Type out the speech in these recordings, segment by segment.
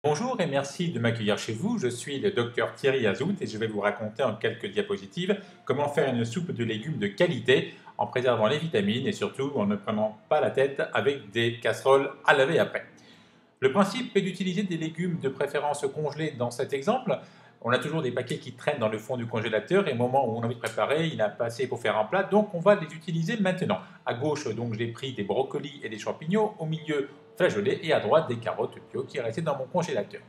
Bonjour et merci de m'accueillir chez vous. Je suis le docteur Thierry Azout et je vais vous raconter en quelques diapositives comment faire une soupe de légumes de qualité en préservant les vitamines et surtout en ne prenant pas la tête avec des casseroles à laver après. Le principe est d'utiliser des légumes de préférence congelés dans cet exemple. On a toujours des paquets qui traînent dans le fond du congélateur et au moment où on a envie de préparer, il n'a pas assez pour faire un plat, donc on va les utiliser maintenant. À gauche, donc j'ai pris des brocolis et des champignons, au milieu flageolets et à droite des carottes bio qui restaient dans mon congélateur.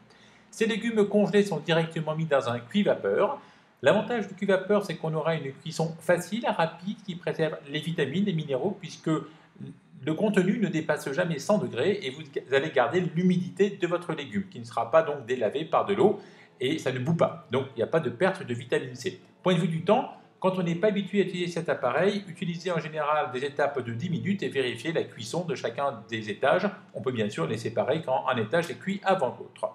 Ces légumes congelés sont directement mis dans un cuit-vapeur. L'avantage du cuit-vapeur, c'est qu'on aura une cuisson facile, rapide, qui préserve les vitamines, les minéraux, puisque le contenu ne dépasse jamais 100 degrés et vous allez garder l'humidité de votre légume, qui ne sera pas donc délavé par de l'eau et ça ne bout pas. Donc il n'y a pas de perte de vitamine C. Point de vue du temps, quand on n'est pas habitué à utiliser cet appareil, utilisez en général des étapes de 10 minutes et vérifiez la cuisson de chacun des étages. On peut bien sûr les séparer quand un étage est cuit avant l'autre.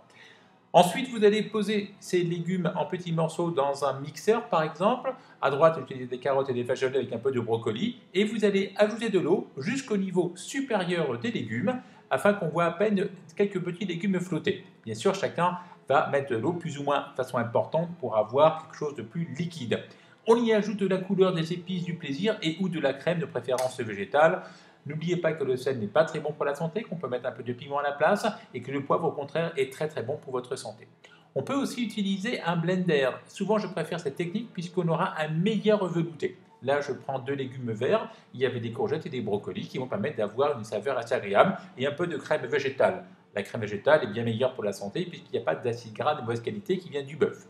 Ensuite, vous allez poser ces légumes en petits morceaux dans un mixeur, par exemple. À droite, utilisez des carottes et des flageolets avec un peu de brocoli. Et vous allez ajouter de l'eau jusqu'au niveau supérieur des légumes, afin qu'on voit à peine quelques petits légumes flotter. Bien sûr, chacun va mettre de l'eau plus ou moins de façon importante pour avoir quelque chose de plus liquide. On y ajoute de la couleur, des épices, du plaisir et ou de la crème de préférence végétale. N'oubliez pas que le sel n'est pas très bon pour la santé, qu'on peut mettre un peu de piment à la place et que le poivre au contraire est très très bon pour votre santé. On peut aussi utiliser un blender. Souvent je préfère cette technique puisqu'on aura un meilleur velouté. Là je prends deux légumes verts, il y avait des courgettes et des brocolis qui vont permettre d'avoir une saveur assez agréable et un peu de crème végétale. La crème végétale est bien meilleure pour la santé puisqu'il n'y a pas d'acide gras de mauvaise qualité qui vient du bœuf.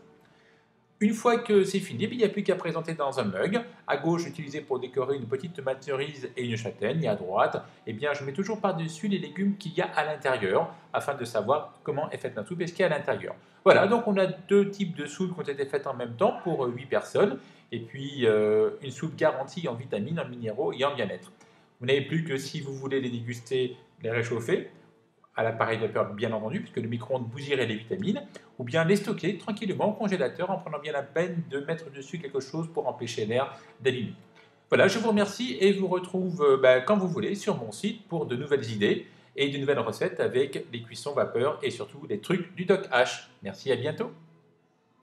Une fois que c'est fini, il n'y a plus qu'à présenter dans un mug. À gauche, j'utilisais pour décorer une petite tomate cerise et une châtaigne. Et à droite, je mets toujours par-dessus les légumes qu'il y a à l'intérieur, afin de savoir comment est faite ma soupe et ce qu'il y a à l'intérieur. Voilà, donc on a deux types de soupes qui ont été faites en même temps pour 8 personnes. Et puis une soupe garantie en vitamines, en minéraux et en bien-être. Vous n'avez plus que si vous voulez les déguster, les réchauffer à l'appareil vapeur bien entendu, puisque le micro-ondes bousillerait les vitamines, ou bien les stocker tranquillement au congélateur en prenant bien la peine de mettre dessus quelque chose pour empêcher l'air d'allumer. Voilà, je vous remercie et vous retrouve quand vous voulez sur mon site pour de nouvelles idées et de nouvelles recettes avec les cuissons vapeur et surtout les trucs du Doc H. Merci, à bientôt.